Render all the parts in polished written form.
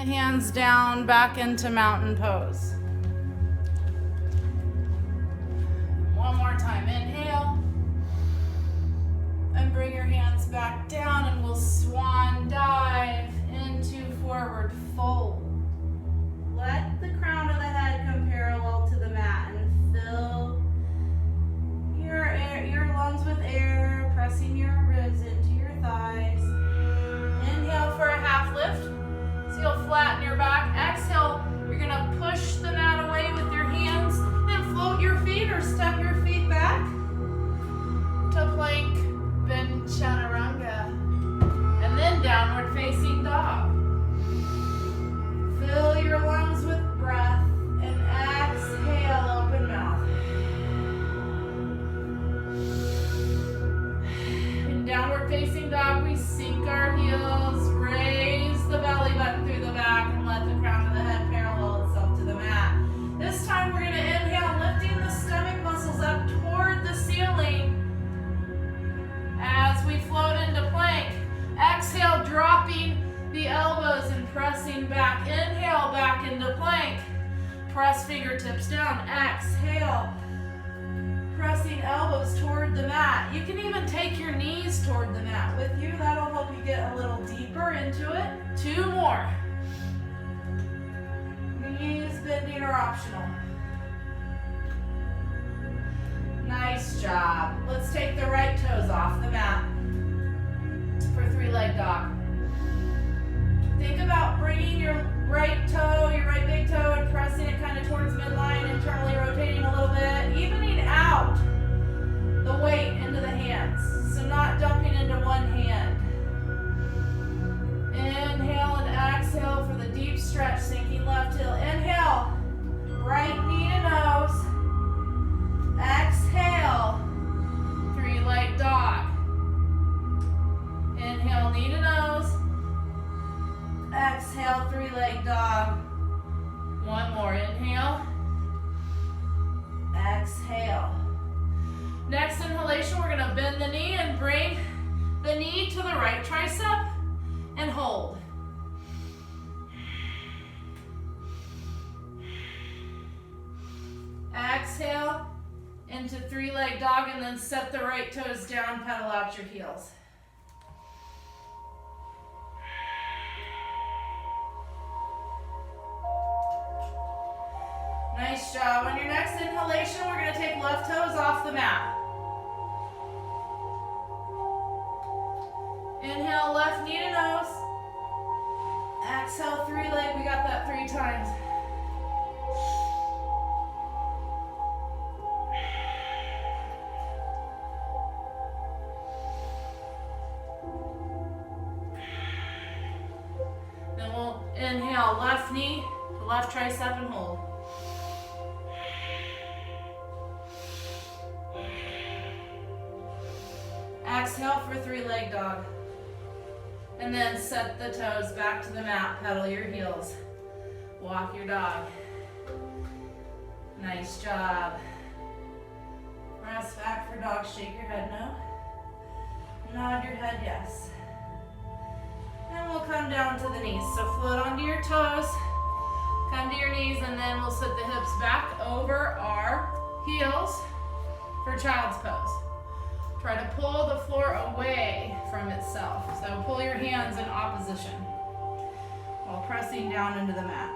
hands down, back into mountain pose. One more time, inhale. And bring your hands back down and we'll swan dive into forward fold. Let the crown of the head come parallel to the mat and fill your lungs with air, pressing your ribs into your thighs. Inhale for a half lift. So you'll flatten your back. Exhale, you're gonna push the mat away with your hands and float your feet or step your feet back to plank, then chaturanga, and then downward facing dog. Fill your lungs with breath and exhale, open mouth. In downward facing dog, we sink our heels, raise the belly button through the back, and let the crown of the head parallel itself to the mat. This time we're going to inhale, lifting the stomach muscles up toward the ceiling as we float into plank. Exhale, dropping the elbows and pressing back. Inhale, back into plank. Press fingertips down. Exhale, pressing elbows toward the mat. You can even take your knees toward the mat with you. That'll help you get a little deeper into it. 2 more. Knees bending are optional. Nice job. Let's take the right toes off the mat for 3-leg dog. Think about bringing your right toe, your right big toe, and pressing it kind of towards midline, internally rotating a little bit, evening out the weight into the hands. So not dumping into one hand. Inhale and exhale for the deep stretch, sinking left heel. Inhale, right knee to nose. Exhale, 3-leg dog. Inhale, knee to nose. Exhale, 3-leg dog. One more, inhale. Exhale. Next inhalation, we're gonna bend the knee and bring the knee to the right tricep and hold. Exhale into 3-leg dog and then set the right toes down, pedal out your heels. Nice job. On your next inhalation, we're going to take left toes off the mat. Inhale, left knee to nose. Exhale, 3-leg. We got that 3 times. Then we'll inhale, left knee, left tricep, and hold. Exhale for 3-leg dog. And then set the toes back to the mat, pedal your heels. Walk your dog. Nice job. Press back for dog, shake your head no. Nod your head yes. And we'll come down to the knees. So float onto your toes, come to your knees, and then we'll sit the hips back over our heels for child's pose. Try to pull the floor away from itself. So pull your hands in opposition while pressing down into the mat.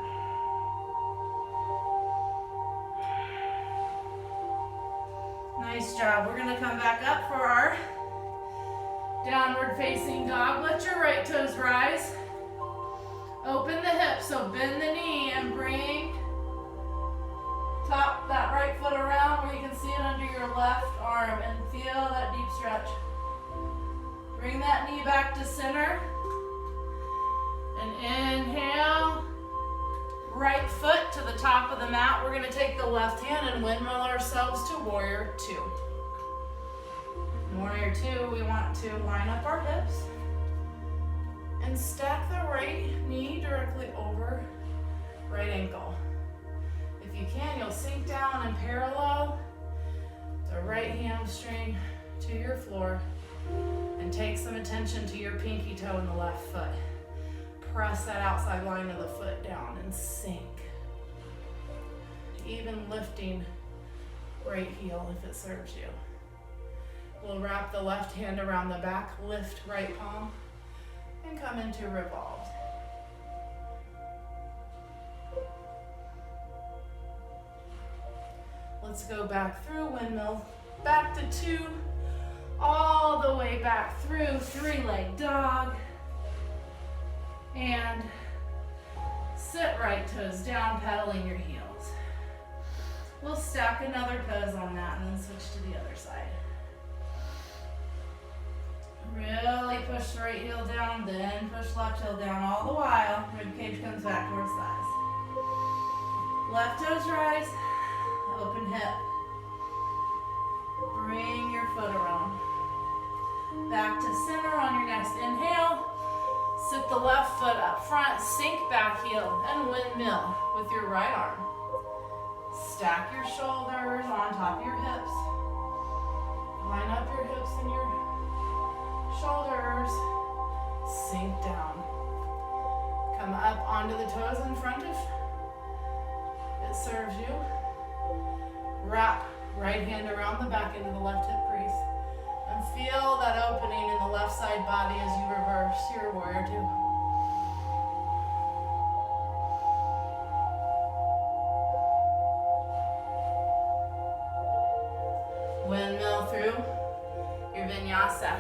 Nice job. We're going to come back up for our downward facing dog. Let your right toes rise. Open the hips, so bend the knee and bring top that right foot around where you can see it under your left arm and feel that deep stretch. Bring that knee back to center and inhale. Right foot to the top of the mat. We're going to take the left hand and windmill ourselves to warrior 2. Warrior 2, we want to line up our hips and stack the right knee directly over right ankle. If you can, you'll sink down and parallel the right hamstring to your floor and take some attention to your pinky toe in the left foot. Press that outside line of the foot down and sink. Even lifting right heel if it serves you. We'll wrap the left hand around the back, lift right palm, and come into revolved. Let's go back through windmill, back to 2, all the way back through 3-leg dog, and sit right toes down, pedaling your heels. We'll stack another pose on that and then switch to the other side. Really push the right heel down, then push left heel down all the while. Rib cage comes back towards thighs. Left toes rise, open hip. Bring your foot around. Back to center on your next inhale. Sit the left foot up front, sink back heel, and windmill with your right arm. Stack your shoulders on top of your hips. Line up your hips and your shoulders. Sink down. Come up onto the toes in front if it serves you. Wrap right hand around the back into the left hip crease. And feel that opening in the left side body as you reverse your warrior 2. Windmill through your vinyasa.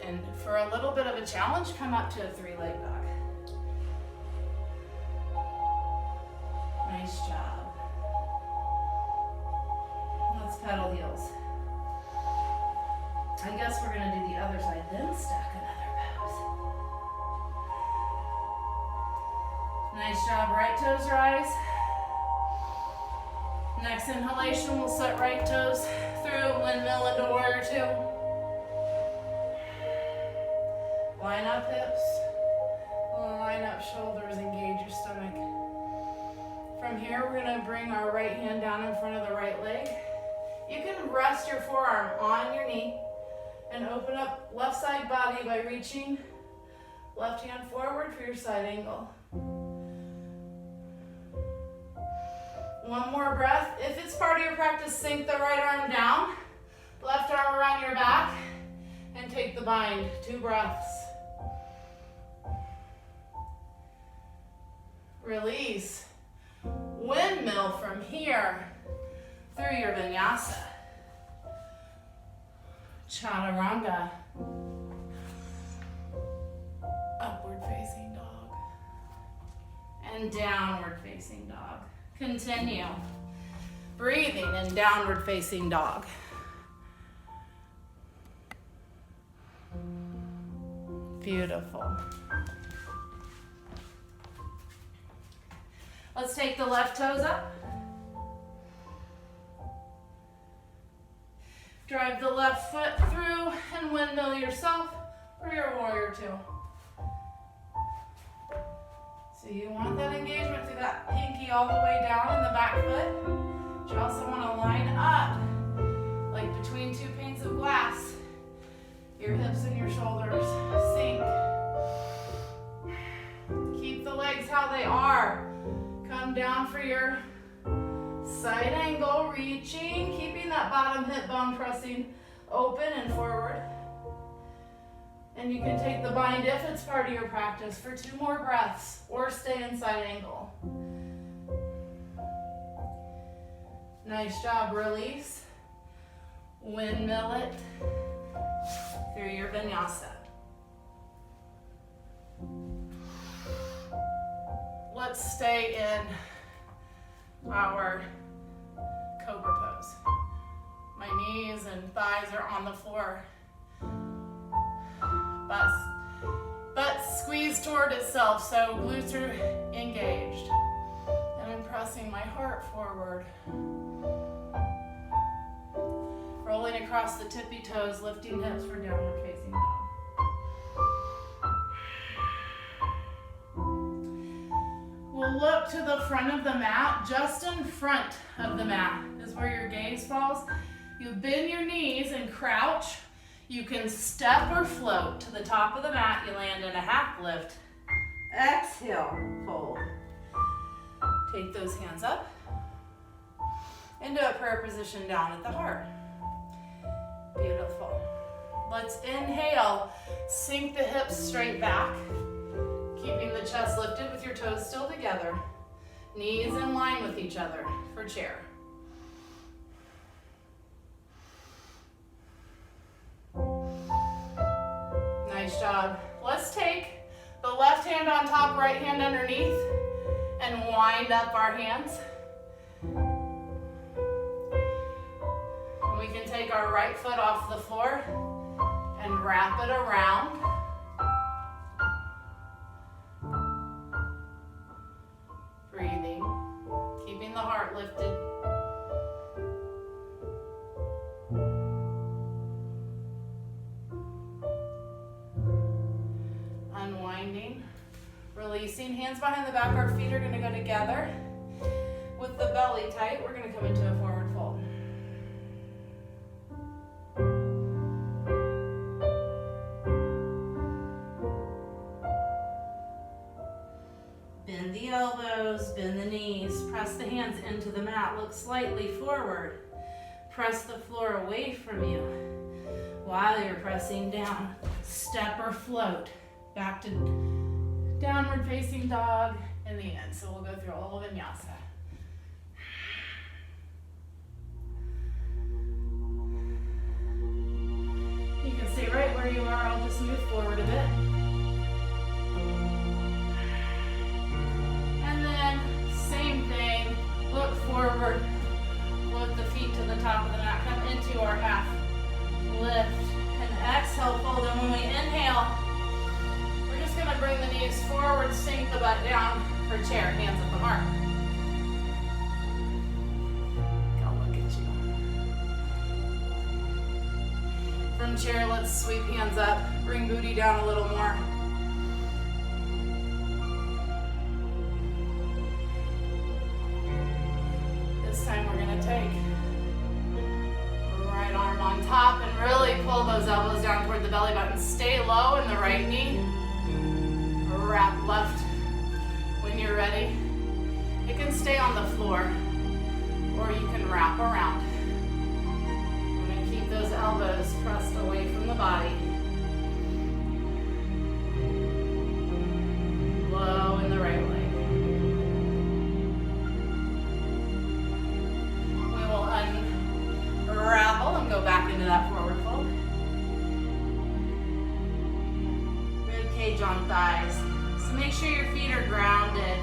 And for a little bit of a challenge, come up to a 3-leg dog. Nice job. Let's pedal heels. I guess we're going to do the other side, then stack another pose. Nice job, right toes rise. Next inhalation, we'll set right toes through, windmill into warrior 2. Line up hips, line up shoulders, engage your stomach. From here, we're gonna bring our right hand down in front of the right leg. You can rest your forearm on your knee and open up left side body by reaching left hand forward for your side angle. One more breath. If it's part of your practice, sink the right arm down, left arm around your back, and take the bind. 2 breaths. Release. Windmill from here through your vinyasa. Chaturanga. Upward facing dog. And downward facing dog. Continue. Breathing in downward facing dog. Beautiful. Let's take the left toes up. Drive the left foot through and windmill yourself for your warrior 2. So you want that engagement through that pinky all the way down in the back foot. But you also want to line up, like between 2 panes of glass. Your hips and your shoulders sink. Keep the legs how they are. Come down for your side angle, reaching, keeping that bottom hip bone pressing open and forward. And you can take the bind if it's part of your practice for 2 more breaths or stay in side angle. Nice job, release. Windmill it through your vinyasa. Let's stay in our cobra pose. My knees and thighs are on the floor. Butt squeezed toward itself, so glutes are engaged. And I'm pressing my heart forward. Rolling across the tippy toes, lifting hips for downward facing dog. We'll look to the front of the mat. Just in front of the mat is where your gaze falls. You bend your knees and crouch. You can step or float to the top of the mat. You land in a half lift. Exhale, fold. Take those hands up into a prayer position down at the heart. Beautiful. Let's inhale. Sink the hips straight back, keeping the chest lifted with your toes still together. Knees in line with each other for chair. Nice job. Let's take the left hand on top, right hand underneath, and wind up our hands. We can take our right foot off the floor and wrap it around. Breathing, keeping the heart lifted. Unwinding, releasing, hands behind the back. Our feet are going to go together. With the belly tight, we're going to come into a forward fold. Bend the elbows, bend the knees, press the hands into the mat, look slightly forward. Press the floor away from you. While you're pressing down, step or float back to downward facing dog in the end. So we'll go through all of vinyasa. You can stay right where you are. I'll just move forward a bit. And then same thing, look forward, float the feet to the top of the mat, come into our half lift, and exhale, fold. And when we inhale, we're just going to bring the knees forward, sink the butt down for chair, hands at the heart. Go look at you. From chair, let's sweep hands up, bring booty down a little more. This time we're going to take right arm on top and really pull those elbows down toward the belly button. Stay low in the right knee. Wrap left when you're ready. It can stay on the floor or you can wrap around. We're going to keep those elbows pressed away from the body. Low in the right leg. Unravel and go back into that forward fold. Rib cage on thighs. So make sure your feet are grounded.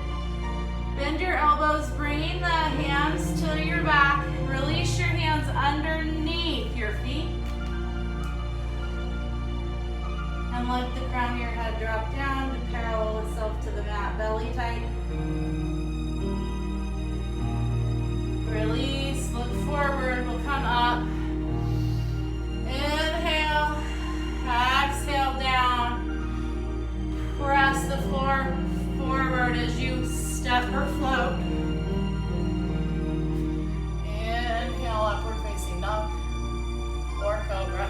Bend your elbows, bringing the hands to your back. Release your hands underneath your feet. And let the crown of your head drop down to parallel itself to the mat. Belly tight. Release, look forward, we'll come up. Inhale, exhale down. Press the floor forward as you step or float. Inhale, upward facing dog or cobra.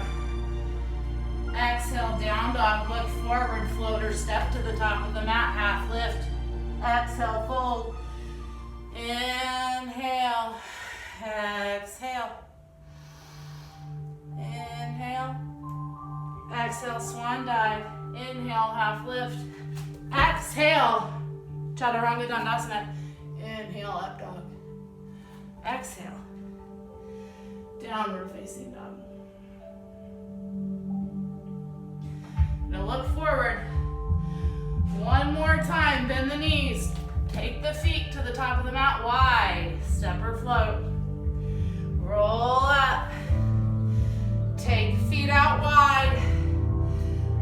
Exhale, down dog, look forward, float or step to the top of the mat, half lift. Exhale, fold. Inhale, exhale, inhale, exhale, swan dive, inhale, half lift, exhale, chaturanga dandasana, inhale, up dog, exhale, downward facing dog. Now look forward, one more time, bend the knees. Take the feet to the top of the mat wide. Step or float. Roll up. Take feet out wide.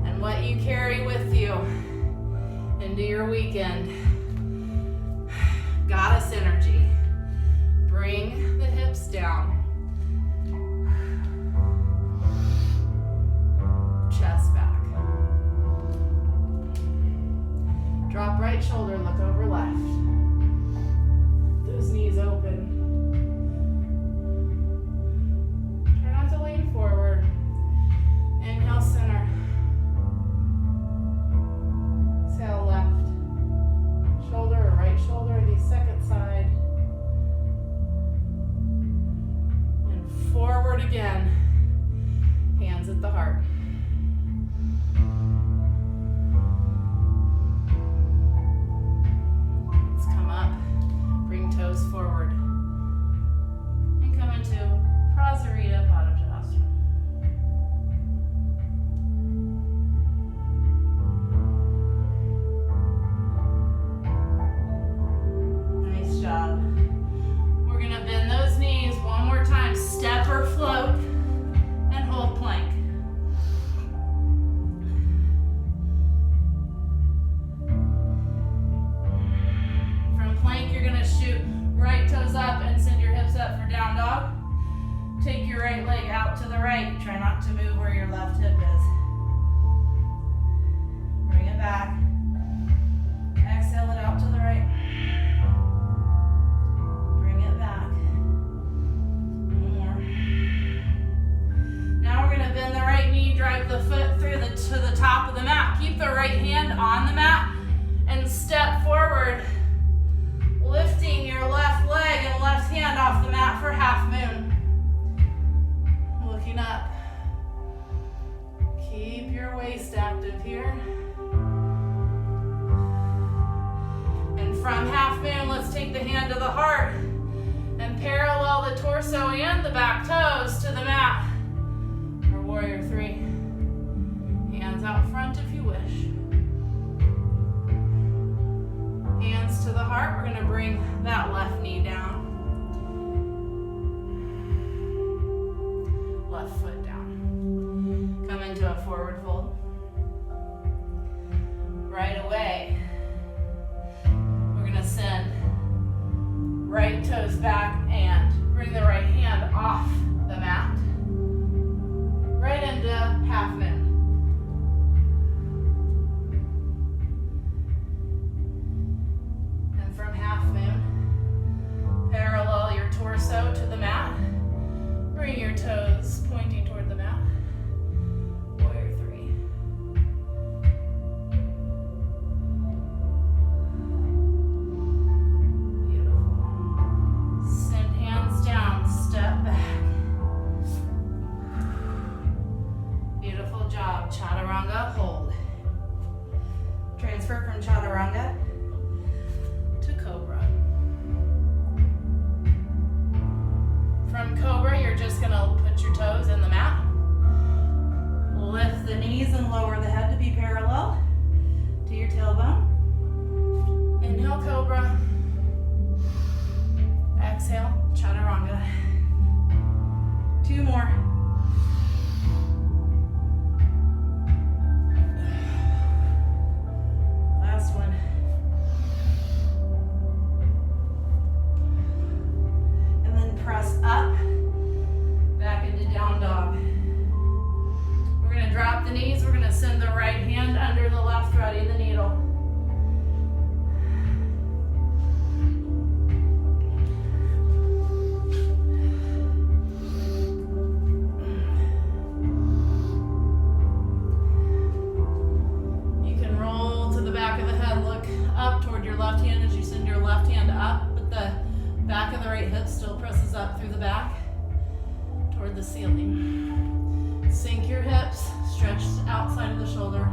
And what you carry with you into your weekend. Goddess energy. Bring the hips down. Chest back. Drop right shoulder, look over left. Those knees open. hands at the heart. Let's come up, bring toes forward, and come into Prasarita Padottanasana. Nice job. We're gonna bend those knees one more time. Step or float and hold plank. From plank, you're gonna shoot right toes up and send your hips up for down dog. Take your right leg out to the right. Try not to move where your left hip is. Bring it back. Exhale it out to the right. Bring it back. One more. Now we're gonna bend the right knee, drive the foot through to the top of the mat. Keep the right hand on the mat and step forward, lifting your left leg and left hand off the mat for half moon. Looking up. Keep your waist active here. And from half moon, let's take the hand to the heart and parallel the torso and the back toes to the mat for warrior three. Hands out front if you wish. Hands to the heart. We're going to bring that left knee down. Left foot down. Come into a forward fold. Right away, we're going to send right toes back and bring the right hand off the mat. Right into half moon. And from half moon, parallel your torso to the mat. Bring your toes pointing toward the mat. Warrior three. Beautiful. Send hands down, step back. Beautiful job. Chaturanga, hold. Transfer from Chaturanga to Cobra. From Cobra, you're just going to put your toes in the mat. Lift the knees and lower the head to be parallel to your tailbone. Inhale, Cobra. Exhale, Chaturanga. Two more. Last one. And then press up, back into down dog. We're going to drop the knees. We're going to send the right hand under the left, ready the needle. You can roll to the back of the head, look up toward your left hand as you send your left hand up, but the back of the right hip still presses up through the back toward the ceiling. Sink your hips, stretch outside of the shoulder.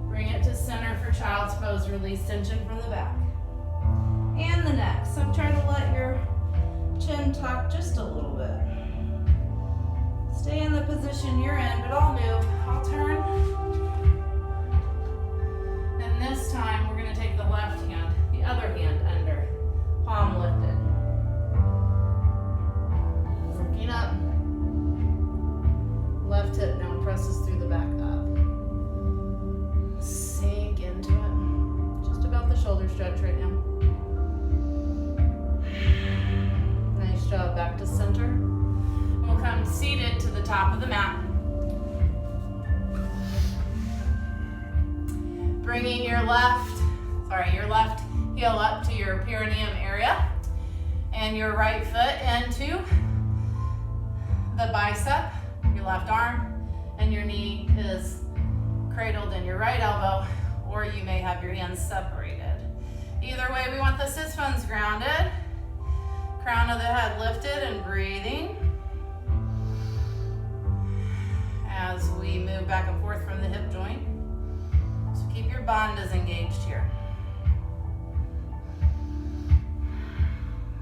Bring it to center for child's pose. Release tension from the back. And the neck. So try to let your chin tuck just a little bit. Stay in the position you're in, but I'll move. I'll turn. And this time we're going to take the left hand, the other hand under, palm lifted. Working up. Left hip now presses through the back up. Sink into it. Just about the shoulder stretch right now. Nice job. Back to center. We'll come seated to the top of the mat. Bringing your left heel up to your perineum area and your right foot into the bicep, your left arm, and your knee is cradled in your right elbow, or you may have your hands separated. Either way, we want the sits bones grounded. Crown of the head lifted and breathing. As we move back and forth from the hip joint. So keep your bandhas engaged here.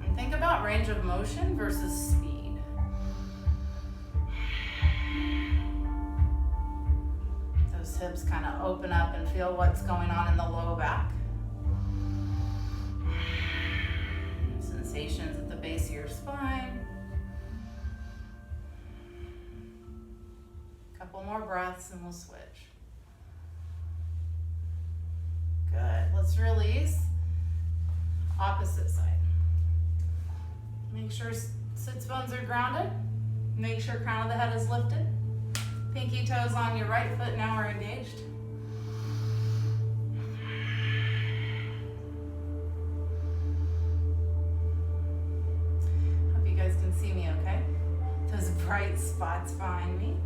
And think about range of motion versus speed. Those hips kind of open up and feel what's going on in the low back. Sensations at the base of your spine. Couple more breaths and we'll switch. Good. Let's release. Opposite side. Make sure sits bones are grounded. Make sure crown of the head is lifted. Pinky toes on your right foot now are engaged. Hope you guys can see me okay. Those bright spots behind me.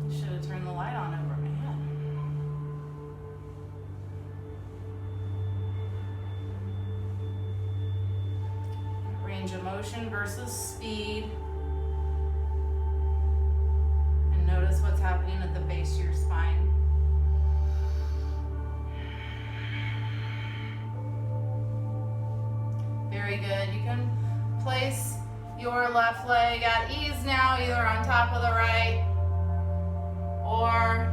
Should have turned the light on over my head. Range of motion versus speed. And notice what's happening at the base of your spine. Very good. You can place your left leg at ease now, either on top of the right or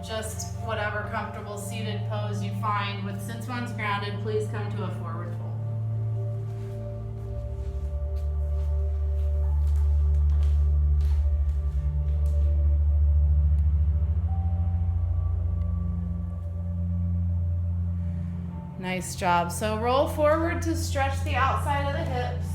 just whatever comfortable seated pose you find. With sits bones grounded, please come to a forward fold. Nice job. So roll forward to stretch the outside of the hips.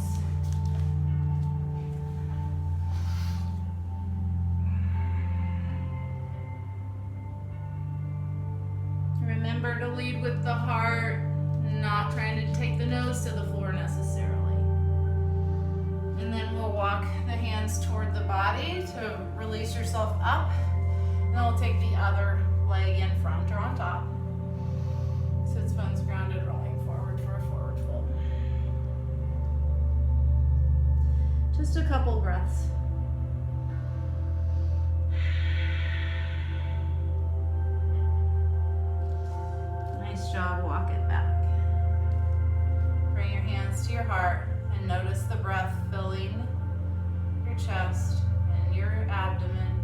Remember to lead with the heart, not trying to take the nose to the floor necessarily. And then we'll walk the hands toward the body to release yourself up. And then we'll take the other leg in front or on top. Sits bones grounded, rolling forward for a forward fold. Just a couple breaths. Nice job, walk it back. Bring your hands to your heart and notice the breath filling your chest and your abdomen.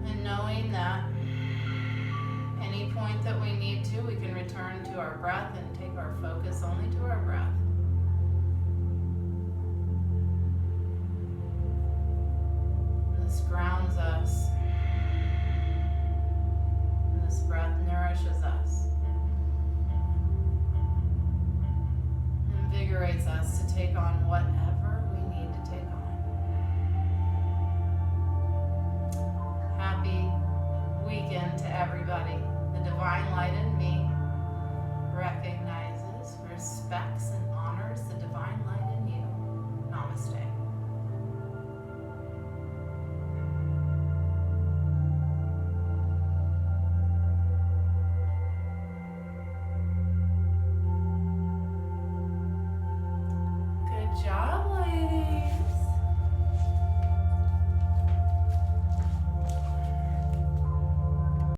And knowing that any point that we need to, we can return to our breath and take our focus only to our breath. This grounds us. And this breath nourishes us. Invigorates us to take on whatever we need to take on. Happy weekend to everybody. The divine light in me recognizes, respects, and